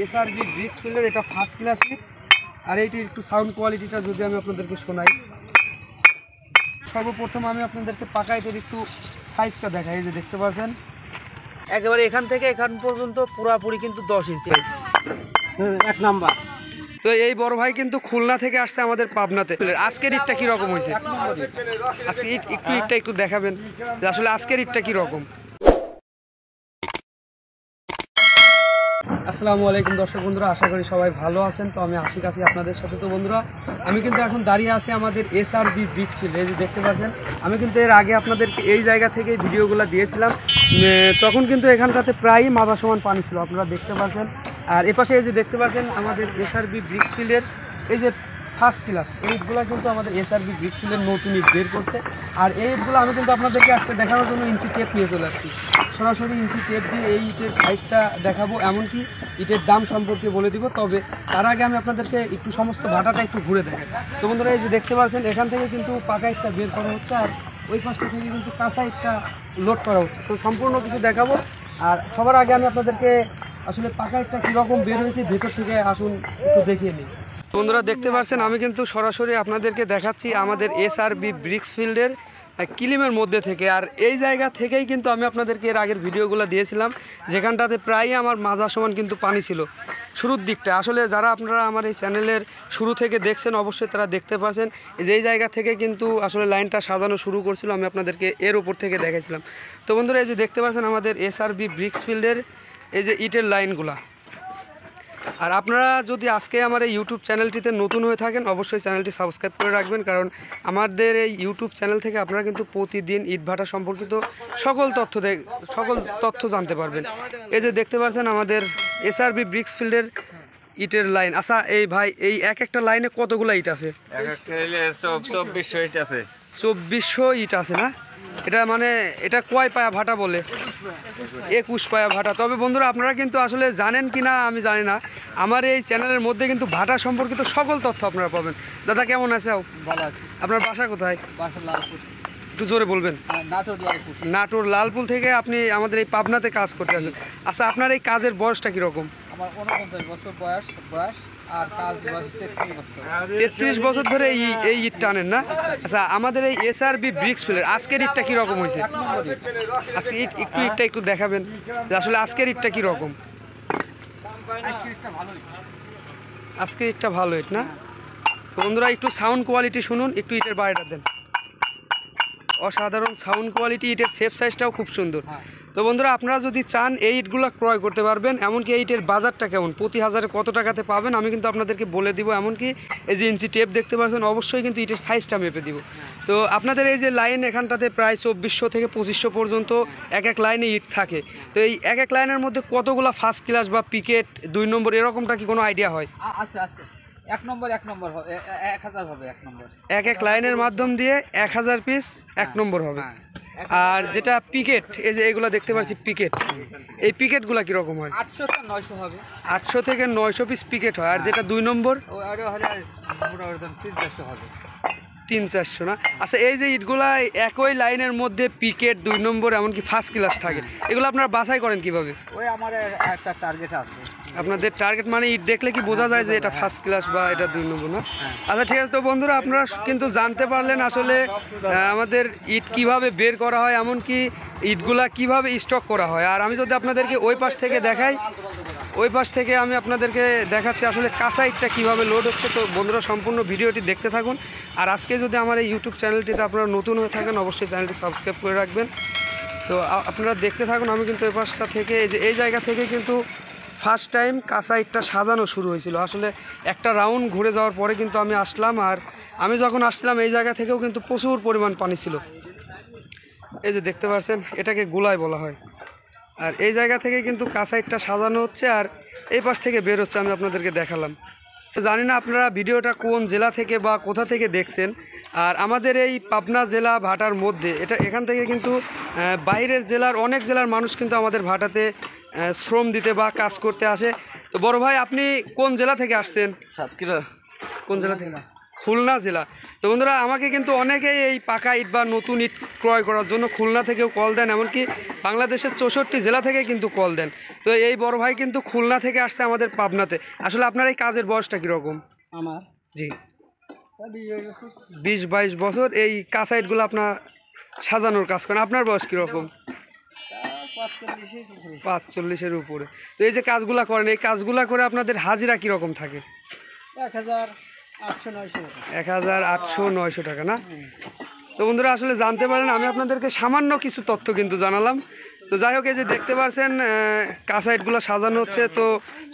SRB bricks ফিল্ডের, এটা first class ইট। আর এইটির একটু সাউন্ড কোয়ালিটিটা যদি আমি আপনাদেরকে শোনাই, সর্বপ্রথম আমি আপনাদেরকে পাকা ইটের একটু সাইজটা দেখাই। এই যে দেখতে পাচ্ছেন একেবারে এখান থেকে এখান পর্যন্ত পুরাপুরি কিন্তু 10 ইঞ্চি এক নাম্বার। তো এই বড় ভাই কিন্তু খুলনা থেকে আসছে আমাদের পাবনাতে। আজকের ইটটা কীরকম হয়েছে? আজকে ইটটা একটু দেখাবেন যে আসলে আজকের ইটটা কীরকম। আসসালামু আলাইকুম দর্শক বন্ধুরা, আশা করি সবাই ভালো আছেন। তো আমি আশিক আছি আপনাদের সাথে। তো বন্ধুরা, আমি কিন্তু এখন দাঁড়িয়ে আছি আমাদের এসআরবি ব্রিক্স ফিল্ড। এই যে দেখতে পাচ্ছেন, আমি কিন্তু এর আগে আপনাদেরকে এই জায়গা থেকে ভিডিওগুলো দিয়েছিলাম। তখন কিন্তু এখানটাতে প্রায়ই মাথা সমান পানি ছিল, আপনারা দেখতে পাচ্ছেন। আর এপাশে এই যে দেখতে পাচ্ছেন আমাদের এসআরবি ব্রিক্স ফিল্ডের এই যে ফার্স্ট ক্লাস এই ইটগুলো কিন্তু আমাদের এসআরবি ব্রিক্স ফিল্ডের নতুন ইট বের করছে। আর এই ইটগুলো আমি কিন্তু আপনাদেরকে আজকে দেখানোর জন্য ইঞ্চি টেপ নিয়ে চলে আসছি। সরাসরি ইঞ্চি টেপ দিয়ে এই ইটের সাইজটা দেখাবো, এমনকি ইটের দাম সম্পর্কে বলে দিব। তবে তার আগে আমি আপনাদেরকে একটু সমস্ত ভাটাটা একটু ঘুরে দেখাই। তো বন্ধুরা, এই যে দেখতে পাচ্ছেন এখান থেকে কিন্তু পাকা ইটটা বের করা হচ্ছে, আর ওই পাশটা থেকে কিন্তু কাঁচা ইটটা লোড করা হচ্ছে। তো সম্পূর্ণ কিছু দেখাবো। আর সবার আগে আমি আপনাদেরকে আসলে পাকা ইটটা কীরকম বের হয়েছে ভেতর থেকে আসুন একটু দেখিয়ে নিই। বন্ধুরা দেখতে পাচ্ছেন, আমি কিন্তু সরাসরি আপনাদেরকে দেখাচ্ছি আমাদের এসআরবি ব্রিক্স ফিল্ডের কিলিমের মধ্যে থেকে। আর এই জায়গা থেকেই কিন্তু আমি আপনাদেরকে এর আগের ভিডিওগুলো দিয়েছিলাম, যেখানটাতে প্রায়ই আমার মাজা সমান কিন্তু পানি ছিল শুরুর দিকটা। আসলে যারা আপনারা আমার এই চ্যানেলের শুরু থেকে দেখছেন অবশ্যই তারা দেখতে পাচ্ছেন যেই জায়গা থেকে কিন্তু আসলে লাইনটা সাজানো শুরু করছিল, আমি আপনাদেরকে এর উপর থেকে দেখাইছিলাম। তো বন্ধুরা, এই যে দেখতে পাচ্ছেন আমাদের এসআরবি ব্রিক্স ফিল্ডের এই যে ইটের লাইনগুলা। আর আপনারা যদি আজকে আমার এই ইউটিউব চ্যানেলটিতে নতুন হয়ে থাকেন অবশ্যই চ্যানেলটি সাবস্ক্রাইব করে রাখবেন, কারণ আমাদের এই ইউটিউব চ্যানেল থেকে আপনারা কিন্তু প্রতিদিন ইটভাটা সম্পর্কিত সকল তথ্য জানতে পারবেন। এই যে দেখতে পাচ্ছেন আমাদের এসআরবি ব্রিক্স ফিল্ডের ইটের লাইন। আচ্ছা এই ভাই, এই এক একটা লাইনে কতগুলো ইট আছে? 2400 ইট আছে। 2400 ইট আছে না? এটা মানে এটা কয় পায়া ভাটা বলে? 21 পায়া ভাটা। তবে বন্ধুরা, আপনারা কিন্তু আসলে জানেন কি না আমি জানি না, আমার এই চ্যানেলের মধ্যে কিন্তু ভাটা সম্পর্কিত সকল তথ্য আপনারা পাবেন। দাদা কেমন আছে? ভালো আছে। আপনার বাসা কোথায়? বাসা লালপুর। একটু জোরে বলবেন। নাটোর লালপুর। নাটোর লালপুর থেকে আপনি আমাদের এই পাবনাতে কাজ করতে আসেন। আচ্ছা, আপনার এই কাজের বয়সটা কীরকম? আমার 49 বছর বয়স আর কাজ বয়স 33 বছর। 33 বছর ধরে এই ইট টানেন না? আচ্ছা, আমাদের এই এসআরবি ব্রিক্স ফিল্ডের আজকের ইটটা কীরকম হয়েছে? আজকে ইটটা একটু দেখাবেন যে আসলে আজকের ইটটা কীরকম। আজকের ইটটা ভালো ইট না? তো বন্ধুরা, একটু সাউন্ড কোয়ালিটি শুনুন, একটু ইটের বাইরেটা দেন। অসাধারণ সাউন্ড কোয়ালিটি, ইটের শেপ সাইজটাও খুব সুন্দর। তো বন্ধুরা, আপনারা যদি চান এই ইটগুলো ক্রয় করতে পারবেন। এমনকি এই ইটের বাজারটা কেমন, প্রতি হাজারে কত টাকাতে পাবেন আমি কিন্তু আপনাদেরকে বলে দিব। এমনকি এই যে ইঞ্চি টেপ দেখতে পাচ্ছেন অবশ্যই কিন্তু ইটের সাইজটা মেপে দিব। তো আপনাদের এই যে লাইন এখানটাতে প্রায় 2400 থেকে 2500 পর্যন্ত এক লাইনে ইট থাকে। তো এই এক লাইনের মধ্যে কতগুলো ফার্স্ট ক্লাস বা পিকেট 2 নম্বর এরকমটা কি কোনো আইডিয়া হয়? আচ্ছা আচ্ছা, এক নম্বর হবে 1000 হবে এক নম্বর। এক লাইনের মাধ্যম দিয়ে 1000 পিস এক নম্বর হবে। আর যেটা পিকেট, এই যে এগুলো দেখতে পাচ্ছি পিকেট, এই পিকেটগুলো কীরকম হয়? 800 থেকে 900 হবে। 800 থেকে 900 পিস পিকেট হয়। আর যেটা 2 নম্বর ওটা হলে মোটামুটি 300 হবে। 300-400 না? আচ্ছা, এই যে ইটগুলা একই লাইনের মধ্যে পিকেট 2 নম্বর এমনকি ফার্স্ট ক্লাস থাকে, এগুলো আপনারা বাছাই করেন কিভাবে? ওই আমার একটা টার্গেট আছে। আপনাদের টার্গেট মানে ইট দেখলে কি বোঝা যায় যে এটা ফার্স্ট ক্লাস বা এটা 2 নম্বর না? আচ্ছা ঠিক আছে। তো বন্ধুরা, আপনারা কিন্তু জানতে পারলেন আসলে আমাদের ইট কিভাবে বের করা হয়, এমনকি ইটগুলা কিভাবে স্টক করা হয়। আর আমি যদি আপনাদেরকে ওই পাশ থেকে দেখাই, ওই পাশ থেকে আমি আপনাদেরকে দেখাচ্ছি আসলে কাঁচা ইটটা কীভাবে লোড হচ্ছে। তো বন্ধুরা, সম্পূর্ণ ভিডিওটি দেখতে থাকুন। আর আজকে যদি আমার এই ইউটিউব চ্যানেলটিতে আপনারা নতুন হয়ে থাকেন অবশ্যই চ্যানেলটি সাবস্ক্রাইব করে রাখবেন। তো আপনারা দেখতে থাকুন। আমি কিন্তু এই পাশটা থেকে এই জায়গা থেকে কিন্তু ফার্স্ট টাইম কাঁচা ইটটা সাজানো শুরু হয়েছিল। আসলে একটা রাউন্ড ঘুরে যাওয়ার পরে কিন্তু আমি আসলাম। আর আমি যখন আসছিলাম এই জায়গা থেকেও কিন্তু প্রচুর পরিমাণ পানি ছিল। এই যে দেখতে পাচ্ছেন, এটাকে গোলায় বলা হয়। আর এই জায়গা থেকে কিন্তু কাঁচা ইটটা সাজানো হচ্ছে, আর এই পাশ থেকে বের হচ্ছে, আমি আপনাদেরকে দেখালাম। জানি না আপনারা ভিডিওটা কোন জেলা থেকে বা কোথা থেকে দেখছেন। আর আমাদের এই পাবনা জেলা ভাটার মধ্যে এখান থেকে কিন্তু বাইরের জেলার অনেক জেলার মানুষ কিন্তু আমাদের ভাটাতে শ্রম দিতে বা কাজ করতে আসে। তো বড় ভাই, আপনি কোন জেলা থেকে আসছেন? সাতক্ষীরা। কোন জেলা থেকে? খুলনা জেলা। তো বন্ধুরা আমাকে কিন্তু অনেকেই এই পাকা ইট বা নতুন ইট ক্রয় করার জন্য খুলনা থেকেও কল দেন, এমনকি বাংলাদেশের 64 জেলা থেকে কিন্তু কল দেন। তো এই বড় ভাই কিন্তু খুলনা থেকে আসছে আমাদের পাবনাতে। আসলে আপনার এই কাজের বয়সটা কীরকম? আমার জি 20-22 বছর এই কাঁচা ইটগুলো আপনার সাজানোর কাজ করেন। আপনার বয়স কীরকম? 45-এর উপরে। তো এই যে কাজগুলা করেন, এই কাজগুলা করে আপনাদের হাজিরা কীরকম থাকে? 1800-900 টাকা না? তো বন্ধুরা আসলে জানতে পারেন আমি আপনাদেরকে সামান্য কিছু তথ্য কিন্তু জানালাম। তো যাই হোক, এই যে দেখতে পাচ্ছেন কাঁচা ইটগুলো সাজানো হচ্ছে। তো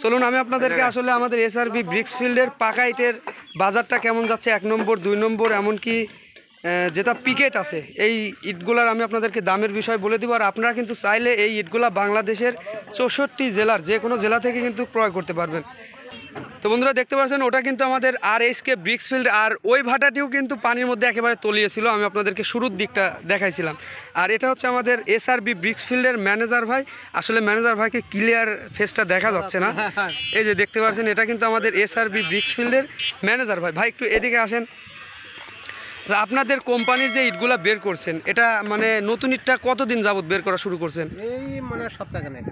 চলুন আমি আপনাদেরকে আসলে আমাদের SRB ব্রিক্সফিল্ডের পাকা ইটের বাজারটা কেমন যাচ্ছে, 1 নম্বর 2 নম্বর এমনকি যেটা পিকেট আছে এই ইটগুলার আমি আপনাদেরকে দামের বিষয় বলে দিব। আর আপনারা কিন্তু চাইলে এই ইটগুলা বাংলাদেশের 64 জেলার যে কোনো জেলা থেকে কিন্তু ক্রয় করতে পারবেন। তো বন্ধুরা দেখতে পাচ্ছেন ওটা কিন্তু আমাদের RSK ব্রিক্সফিল্ড, আর ওই ভাটাটিও কিন্তু পানির মধ্যে একেবারে তলিয়েছিল, আমি আপনাদেরকে শুরুর দিকটা দেখাইছিলাম। আর এটা হচ্ছে আমাদের SRB ব্রিক্সফিল্ডের ম্যানেজার ভাই। আসলে ম্যানেজার ভাইকে ক্লিয়ার ফেসটা দেখা যাচ্ছে না, এই যে দেখতে পাচ্ছেন এটা কিন্তু আমাদের SRB ব্রিক্সফিল্ডের ম্যানেজার ভাই। ভাই একটু এদিকে আসেন। আপনাদের কোম্পানির যে ইটগুলা বের করছেন এটা মানে নতুন ইটটা কতদিন যাবত বের করা শুরু করছেন? এই মানে সপ্তাহখানেক।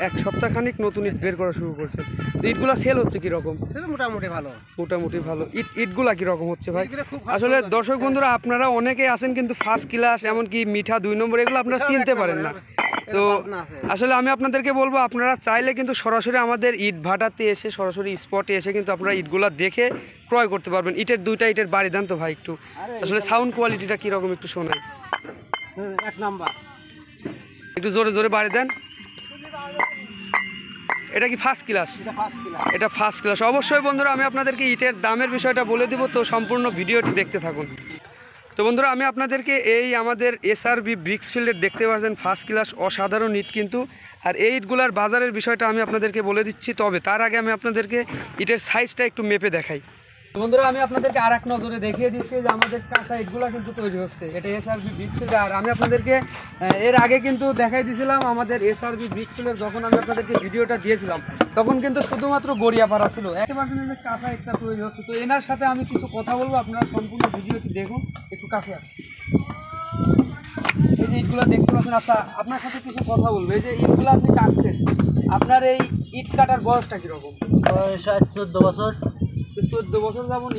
1 সপ্তাহখানিক নতুন ইট বের করা শুরু করছেন। তো ইটগুলা সেল হচ্ছে কীরকম? মোটামুটি ভালো। মোটামুটি ভালো। ইটগুলা কীরকম হচ্ছে ভাই? আসলে দর্শক বন্ধুরা আপনারা অনেকেই আছেন কিন্তু ফার্স্ট ক্লাস এমনকি মিঠা 2 নম্বর এগুলো আপনারা চিনতে পারেন না। তো আসলে আমি আপনাদেরকে বলবো আপনারা চাইলে কিন্তু সরাসরি আমাদের ইট ভাটাতে এসে সরাসরি স্পটে এসে কিন্তু আপনারা ইটগুলা দেখে ক্রয় করতে পারবেন। ইটের 2টা ইটের বাড়ি দেন তো ভাই একটু, আসলে সাউন্ড কোয়ালিটিটা কীরকম একটু শোনাই। 1 নাম্বার একটু জোরে জোরে বাড়ি দেন। এটা কি ফার্স্ট ক্লাস? এটা ফার্স্ট ক্লাস। অবশ্যই বন্ধুরা আমি আপনাদেরকে ইটের দামের বিষয়টা বলে দিব, তো সম্পূর্ণ ভিডিওটি দেখতে থাকুন। তো বন্ধুরা আমি আপনাদেরকে এই আমাদের SRB ব্রিক্সফিল্ডের দেখতে পাচ্ছেন ফার্স্ট ক্লাস অসাধারণ ইট কিন্তু। আর এই ইটগুলার বাজারের বিষয়টা আমি আপনাদেরকে বলে দিচ্ছি, তবে তার আগে আমি আপনাদেরকে ইটের সাইজটা একটু মেপে দেখাই। বন্ধুরা আমি আপনাদেরকে আর এক নজরে দেখিয়ে দিচ্ছি যে আমাদের কাঁচা ইটগুলো কিন্তু তৈরি হচ্ছে, এটা SRB ব্রিক্সফিল্ড। আর আমি আপনাদেরকে এর আগে কিন্তু দেখাই দিয়েছিলাম আমাদের SRB ব্রিক্সফিল্ডের, যখন আমি আপনাদেরকে ভিডিওটা দিয়েছিলাম তখন কিন্তু শুধুমাত্র গড়িয়াপাড়া ছিল, 1% যে কাঁচা ইটটা তৈরি হচ্ছে। তো এনার সাথে আমি কিছু কথা বলবো, আপনারা সম্পূর্ণ ভিডিওটি দেখুন। একটু কাছে আসুন। এই যে ইটগুলো দেখতে পাচ্ছেন, আচ্ছা আপনার সাথে কিছু কথা বলবো। এই যে ইটগুলো আপনি কাটছেন, আপনার এই ইট কাটার বয়সটা কীরকম? বয়স 14 বছর। 14 বছর যাবন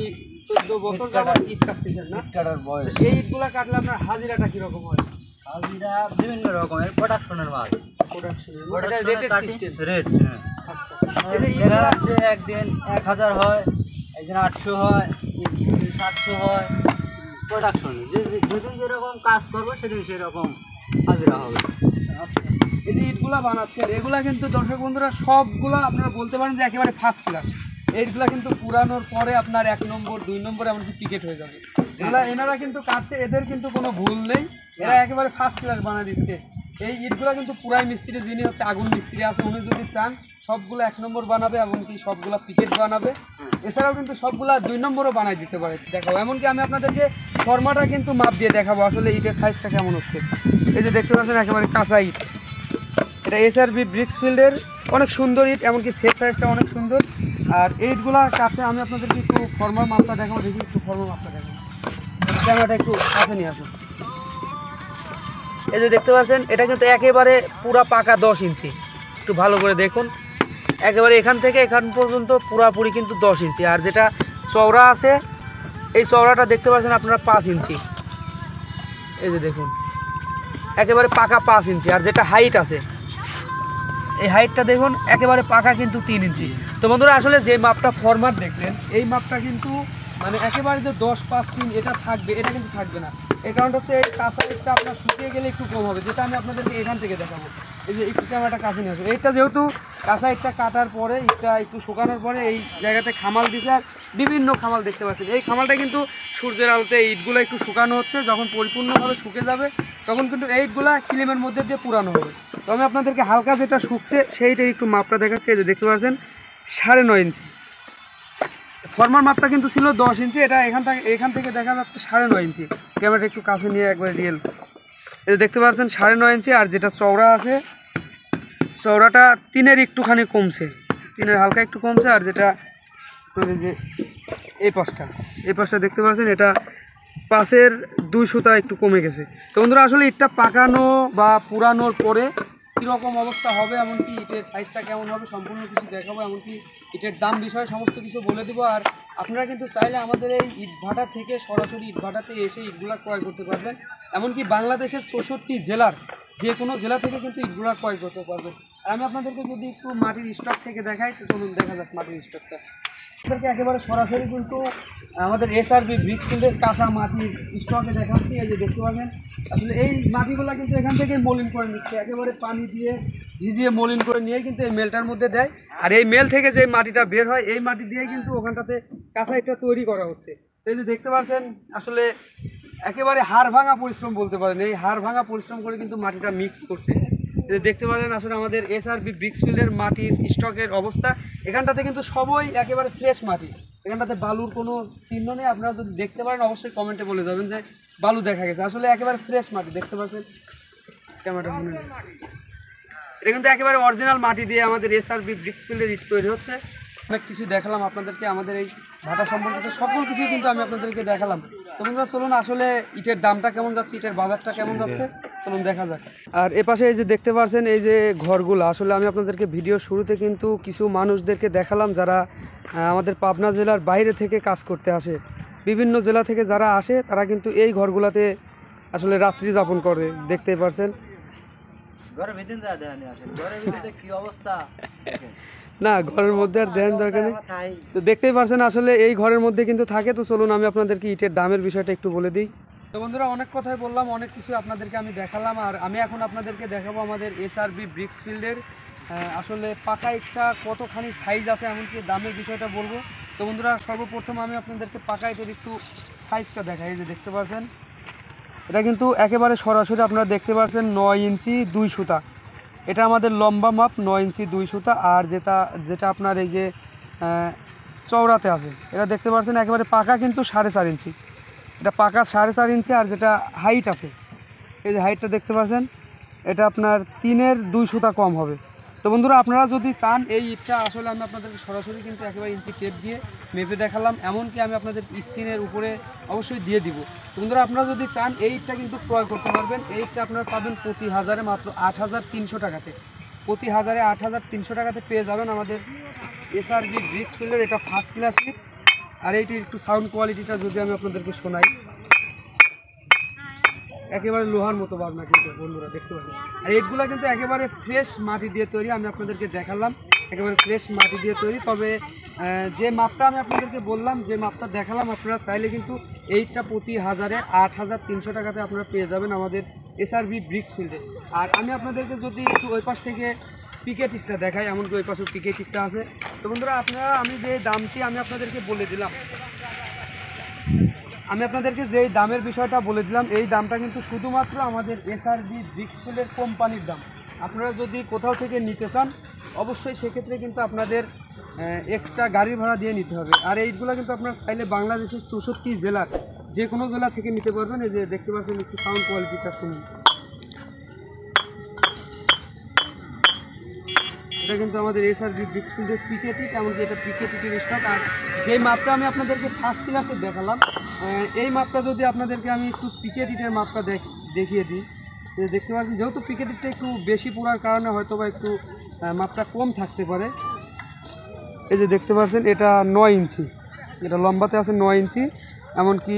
14 বছর যাবন ইট কাটতেছেন না? কাটার বয়স। এই ইটগুলা কাটলে আপনার হাজিরাটা কিরকম হয়? হাজিরা বিভিন্ন রকমের প্রোডাকশনের মাল। রেট। আচ্ছা, একদিন 1000 হয়, একদিন 800 হয়, 700 হয়। প্রোডাকশনে যেদিন যেরকম কাজ করবো সেদিন সেরকম হাজিরা হবে। এই যে ইটগুলা বানাচ্ছেন এগুলা কিন্তু দর্শক বন্ধুরা সবগুলা আপনারা বলতে পারেন যে একেবারে ফার্স্ট ক্লাস। এইগুলা কিন্তু পুরানোর পরে আপনার 1 নম্বর 2 নম্বর এমনকি পিকেট হয়ে যাবে। এগুলা এনারা কিন্তু কাটছে, এদের কিন্তু কোনো ভুল নেই, এরা একেবারে ফার্স্ট ক্লাস বানিয়ে দিচ্ছে। এই ইটগুলা কিন্তু পুরাই মিস্ত্রি, যিনি হচ্ছে আগুন মিস্ত্রি আছে, উনি যদি চান সবগুলো 1 নম্বর বানাবে এমনকি সবগুলা পিকেট বানাবে। এছাড়াও কিন্তু সবগুলা 2 নম্বরও বানাই দিতে পারে। দেখাবো, এমনকি আমি আপনাদেরকে ফর্মাটা কিন্তু মাপ দিয়ে দেখাবো আসলে ইটের সাইজটা কেমন হচ্ছে। এই যে দেখতে পাচ্ছেন একেবারে কাঁচা ইট, এটা SRB ব্রিক্সফিল্ডের অনেক সুন্দর ইট, এমনকি সেট সাইজটা অনেক সুন্দর। আর এই ইটগুলা কাছে আমি আপনাদেরকে একটু ফর্মাল মাপটা দেখাবো। দেখি একটু ফর্মাল মাপটা দেখাবো, ক্যামেরাটা একটু কাছে নিয়ে আসুন। এই যে দেখতে পাচ্ছেন এটা কিন্তু একেবারে পুরা পাকা 10 ইঞ্চি। একটু ভালো করে দেখুন, একেবারে এখান থেকে এখান পর্যন্ত পুরাপুরি কিন্তু 10 ইঞ্চি। আর যেটা চওড়া আছে এই চওড়াটা দেখতে পাচ্ছেন আপনারা 5 ইঞ্চি। এই যে দেখুন একেবারে পাকা 5 ইঞ্চি। আর যেটা হাইট আছে এই হাইটটা দেখুন একেবারে পাকা কিন্তু 3 ইঞ্চি। তো বন্ধুরা আসলে যে মাপটা ফরম্যাট দেখলেন এই মাপটা কিন্তু মানে একেবারে যে 10-5-3 এটা থাকবে, এটা কিন্তু থাকবে না। এই কারণটা হচ্ছে এই কাঁচা ইটটা আপনার শুকিয়ে গেলে একটু কম হবে, যেটা আমি আপনাদেরকে এখান থেকে দেখাবো। এই যে একটু ক্যামেরাটা কাছে নিয়ে আসবো। এইটা যেহেতু কাঁচা ইটটা কাটার পরে ইটটা একটু শুকানোর পরে এই জায়গাতে খামাল দিছে, আর বিভিন্ন খামাল দেখতে পাচ্ছেন। এই খামালটা কিন্তু সূর্যের আলোতে এই ইটগুলো একটু শুকানো হচ্ছে, যখন পরিপূর্ণভাবে শুকে যাবে তখন কিন্তু এই ইটগুলা ক্লিমের মধ্যে দিয়ে পুরানো হবে। তো আমি আপনাদেরকে হালকা যেটা শুকছে সেইটাই একটু মাপটা দেখাচ্ছি। এই যে দেখতে পাচ্ছেন 9.5 ইঞ্চি। ফর্মাল মাপটা কিন্তু ছিল 10 ইঞ্চি, এটা এখান থেকে দেখা যাচ্ছে 9.5 ইঞ্চি। ক্যামেরাটা একটু কাছে নিয়ে একবার রিয়েল, এই দেখতে পাচ্ছেন 9.5 ইঞ্চি। আর যেটা চওড়া আছে চওড়াটা 3-এর একটুখানি কমছে, 3-এর হালকা একটু কমছে। আর যেটা যে এই পাশটা দেখতে পাচ্ছেন, এটা পাশের 2 সুতা একটু কমে গেছে। তো বন্ধুরা আসলে ইটটা পাকানো বা পুরানোর পরে কীরকম অবস্থা হবে, এমনকি ইটের সাইজটা কেমন হবে সম্পূর্ণ কিছু দেখাবো, এমনকি ইটের দাম বিষয়ে সমস্ত কিছু বলে দেবো। আর আপনারা কিন্তু চাইলে আমাদের এই ইটভাটা থেকে সরাসরি ইটভাটাতে এসে ইটগুলা ক্রয় করতে পারবেন, এমনকি বাংলাদেশের 64 জেলার যে কোনো জেলা থেকে কিন্তু ইটগুলা ক্রয় করতে পারবেন। আর আমি আপনাদেরকে যদি একটু মাটির স্টক থেকে দেখাই, তো চলুন দেখা যাক মাটির স্টকটা। আপনাদেরকে একেবারে সরাসরি কিন্তু আমাদের এসআরবি ব্রিক্স ফিল্ডের কাঁচা মাটির স্টকে দেখাচ্ছি। এই যে দেখতে পাবেন, আসলে এই মাটিগুলো কিন্তু এখান থেকে মলিন করে নিচ্ছে, একেবারে পানি দিয়ে ভিজিয়ে মলিন করে নিয়ে কিন্তু এই মেলটার মধ্যে দেয়। আর এই মেল থেকে যে মাটিটা বের হয়, এই মাটি দিয়ে কিন্তু ওখানটাতে কাঁচা ইটটা তৈরি করা হচ্ছে। এই যে দেখতে পাচ্ছেন, আসলে একেবারে হাড় ভাঙা পরিশ্রম বলতে পারেন, এই হাড় ভাঙা পরিশ্রম করে কিন্তু মাটিটা মিক্স করছে। দেখতে পারেন আসলে আমাদের এসআরবি ব্রিক্স ফিল্ডের মাটির স্টকের অবস্থা। এখানটাতে কিন্তু সবই একেবারে ফ্রেশ মাটি, এখানটাতে বালুর কোনো চিহ্ন নেই। আপনারা যদি দেখতে পারেন অবশ্যই কমেন্টে বলে যাবেন যে বালু দেখা গেছে, আসলে একেবারে ফ্রেশ মাটি। দেখতে পাচ্ছেন ক্যামেরাটা মনে নেই, এটা কিন্তু একেবারে অরিজিনাল মাটি দিয়ে আমাদের এসআরবি ব্রিক্স ফিল্ডের ইট তৈরি হচ্ছে। অনেক কিছু দেখালাম আপনাদেরকে, আমাদের এই ভাটা সম্পর্কে সকল কিছুই কিন্তু আমি আপনাদেরকে দেখালাম। তোমরা চলুন আসলে ইটের দামটা কেমন যাচ্ছে, ইটের বাজারটা কেমন যাচ্ছে, চলুন দেখা যাক। আর এপাশে এই যে দেখতে পাচ্ছেন, এই যে ঘরগুলো, আসলে আমি আপনাদেরকে ভিডিওর শুরুতে কিন্তু কিছু মানুষদেরকে দেখালাম যারা আমাদের পাবনা জেলার বাইরে থেকে কাজ করতে আসে। বিভিন্ন জেলা থেকে যারা আসে তারা কিন্তু এই ঘরগুলোতে আসলে রাত্রি যাপন করে। দেখতেই পাচ্ছেন ঘরের ভিতরে যা দেখানি আসেন, ঘরের ভিতরে কি অবস্থা না, ঘরের মধ্যে আর দেন দরকার নেই। তো দেখতেই পাচ্ছেন আসলে এই ঘরের মধ্যে কিন্তু থাকে। তো চলুন আমি আপনাদেরকে ইটের দামের বিষয়টা একটু বলে দিই। তো বন্ধুরা অনেক কথাই বললাম, অনেক কিছু আপনাদেরকে আমি দেখালাম, আর আমি এখন আপনাদেরকে দেখাবো আমাদের এসআরবি ব্রিক্স ফিল্ডের আসলে পাকা ইটটা কতখানি সাইজ আছে, এমনকি দামের বিষয়টা বলবো। তো বন্ধুরা সর্বপ্রথম আমি আপনাদেরকে পাকা ইটের একটু সাইজটা দেখাই। এই যে দেখতে পাচ্ছেন, এটা কিন্তু একেবারে সরাসরি আপনারা দেখতে পাচ্ছেন 9 ইঞ্চি 2 সুতা। এটা আমাদের লম্বা মাপ 9 ইঞ্চি 2 সুতা। আর যেটা আপনার এই যে চওড়াতে আছে, এটা দেখতে পাচ্ছেন একেবারে পাকা কিন্তু 4.5 ইঞ্চি। এটা পাকা 4.5 ইঞ্চি। আর যেটা হাইট আছে, এই যে হাইটটা দেখতে পাচ্ছেন, এটা আপনার 3-এর 2 সুতা কম হবে। তো বন্ধুরা আপনারা যদি চান এই ইটটা, আসলে আমি আপনাদেরকে সরাসরি কিন্তু একেবারে ইঞ্চি টেপ দিয়ে মেপে দেখালাম, এমনকি আমি আপনাদের স্ক্রিনের উপরে অবশ্যই দিয়ে দিব। তো বন্ধুরা আপনারা যদি চান এই ইটটা কিন্তু ক্রয় করতে পারবেন। এই ইটটা আপনারা পাবেন প্রতি হাজারে মাত্র 8,300 টাকাতে। প্রতি হাজারে 8,300 টাকাতে পেয়ে যাবেন আমাদের এসআরবি ব্রিক্স ফিল্ডের। এটা ফার্স্ট ক্লাস ইট। আর এইটির একটু সাউন্ড কোয়ালিটিটা যদি আমি আপনাদেরকে শোনাই, একেবারে লোহার মতো ভাবনা কিন্তু বন্ধুরা দেখতে পাচ্ছেন। আর এইগুলো কিন্তু একেবারে ফ্রেশ মাটি দিয়ে তৈরি, আমি আপনাদেরকে দেখালাম একেবারে ফ্রেশ মাটি দিয়ে তৈরি। তবে যে মাপটা আমি আপনাদেরকে বললাম, যে মাপটা দেখালাম, আপনারা চাইলে কিন্তু এইটা প্রতি হাজারে 8,300 টাকাতে আপনারা পেয়ে যাবেন আমাদের এসআরবি ব্রিক্স ফিল্ডে। আর আমি আপনাদেরকে যদি একটু ওই পাশ থেকে পিকেট ইটটা দেখাই, এমনকি ওই পাশে পিকেট ইটটা আছে। তো বন্ধুরা আপনারা, আমি যে দামটি আমি আপনাদেরকে বলে দিলাম, আমি আপনাদেরকে যেই দামের বিষয়টা বলে দিলাম, এই দামটা কিন্তু শুধুমাত্র আমাদের এসআরবি ব্রিক্স ফিল্ডের কোম্পানির দাম। আপনারা যদি কোথাও থেকে নিতে চান অবশ্যই সেক্ষেত্রে কিন্তু আপনাদের এক্সট্রা গাড়ি ভাড়া দিয়ে নিতে হবে। আর এইগুলো কিন্তু আপনারা চাইলে বাংলাদেশের 64 জেলার যে কোনো জেলা থেকে নিতে পারবেন। এই যে দেখতে পাচ্ছেন, একটু সাউন্ড কোয়ালিটিটা শুনুন, এটা কিন্তু আমাদের এসআরবি ব্রিক্স ফিল্ডের পিকেটি, এমনকি এটা পিকেটির স্টক। আর যেই মাপটা আমি আপনাদেরকে ফার্স্ট ক্লাসে দেখালাম, এই মাপটা যদি আপনাদেরকে আমি একটু পিকেটিটের মাপটা দেখিয়ে দিই, দেখতে পাচ্ছেন যেহেতু পিকেটিটটা একটু বেশি পড়ার কারণে হয়তো বা একটু মাপটা কম থাকতে পারে। এই যে দেখতে পাচ্ছেন, এটা 9 ইঞ্চি, এটা লম্বাতে আছে 9 ইঞ্চি, এমনকি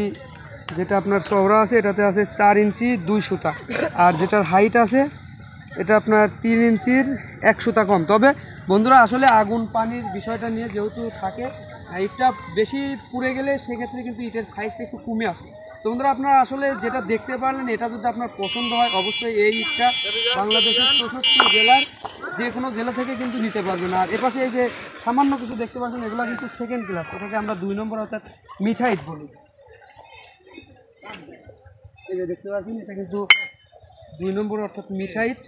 যেটা আপনার চওড়া আছে এটাতে আছে 4 ইঞ্চি 2 সুতা। আর যেটার হাইট আছে এটা আপনার 3 ইঞ্চির 1 সুতা কম। তবে বন্ধুরা আসলে আগুন পানির বিষয়টা নিয়ে যেহেতু থাকে, ইটটা বেশি পুড়ে গেলে সেক্ষেত্রে কিন্তু ইটের সাইজটা একটু কমে আসে। তো বন্ধুরা আপনারা আসলে যেটা দেখতে পারলেন, এটা যদি আপনার পছন্দ হয় অবশ্যই এই ইটটা বাংলাদেশের 64 জেলার যে কোনো জেলা থেকে কিন্তু নিতে পারবেন। আর এপাশে এই যে সামান্য কিছু দেখতে পাচ্ছেন, এগুলো কিন্তু সেকেন্ড ক্লাস, এটাকে আমরা 2 নম্বর অর্থাৎ মিঠা ইট বলি। এই যে দেখতে পাচ্ছেন, এটা কিন্তু 2 নম্বর অর্থাৎ মিঠা ইট।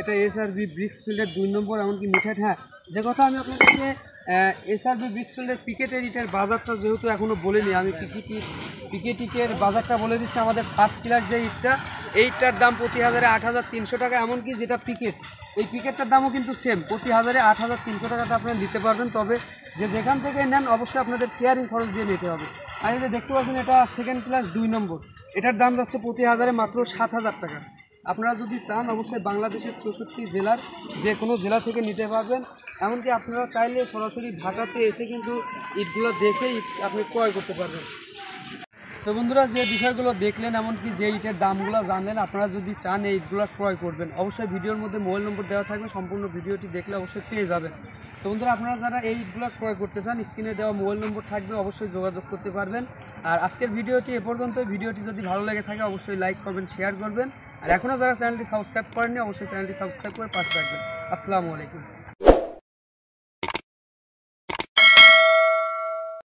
এটা এসআরবি ব্রিক্স ফিল্ডের 2 নম্বর, এমনকি মিঠাইট। হ্যাঁ, যে কথা আমি আপনাদেরকে এসআরবি ব্রিক্সফিল্ডের পিকেটের ইটের বাজারটা যেহেতু এখনও বলিনি, আমি পিকেট ইটের বাজারটা বলে দিচ্ছি। আমাদের ফার্স্ট ক্লাস যে ইটটা, এইটার দাম প্রতি হাজারে 8,300 টাকা। এমনকি যেটা পিকেট, এই পিকেটটার দামও কিন্তু সেম, প্রতি হাজারে 8,300 টাকাটা আপনারা দিতে পারবেন। তবে যে যেখান থেকে নেন অবশ্যই আপনাদের কেয়ারিং খরচ দিয়ে নিতে হবে। আর এই যে দেখতে পাচ্ছেন, এটা সেকেন্ড ক্লাস 2 নম্বর, এটার দাম যাচ্ছে প্রতি হাজারে মাত্র 7,000 টাকা। আপনারা যদি চান অবশ্যই বাংলাদেশের 64 জেলার যে কোনো জেলা থেকে নিতে পারবেন। এমনকি আপনারা চাইলে সরাসরি ঢাকাতে এসে কিন্তু ইটগুলো দেখে ইট আপনি ক্রয় করতে পারবেন। তো বন্ধুরা, যে বিষয়গুলো দেখলেন, এমনকি যে ইটের দামগুলো জানলেন, আপনারা যদি চান এই ইটগুলো ক্রয় করবেন অবশ্যই ভিডিওর মধ্যে মোবাইল নম্বর দেওয়া থাকবে, সম্পূর্ণ ভিডিওটি দেখলে অবশ্যই পেয়ে যাবেন। তো বন্ধুরা, আপনারা যারা এই ইটগুলো ক্রয় করতে চান স্ক্রিনে দেওয়া মোবাইল নম্বর থাকবে, অবশ্যই যোগাযোগ করতে পারবেন। আর আজকের ভিডিওটি এ পর্যন্ত। ভিডিওটি যদি ভালো লেগে থাকে অবশ্যই লাইক করবেন, শেয়ার করবেন। আর এখনও যারা চ্যানেলটি সাবস্ক্রাইব করেননি অবশ্যই চ্যানেলটি সাবস্ক্রাইব করে পাশে রাখবেন। আসসালামু আলাইকুম।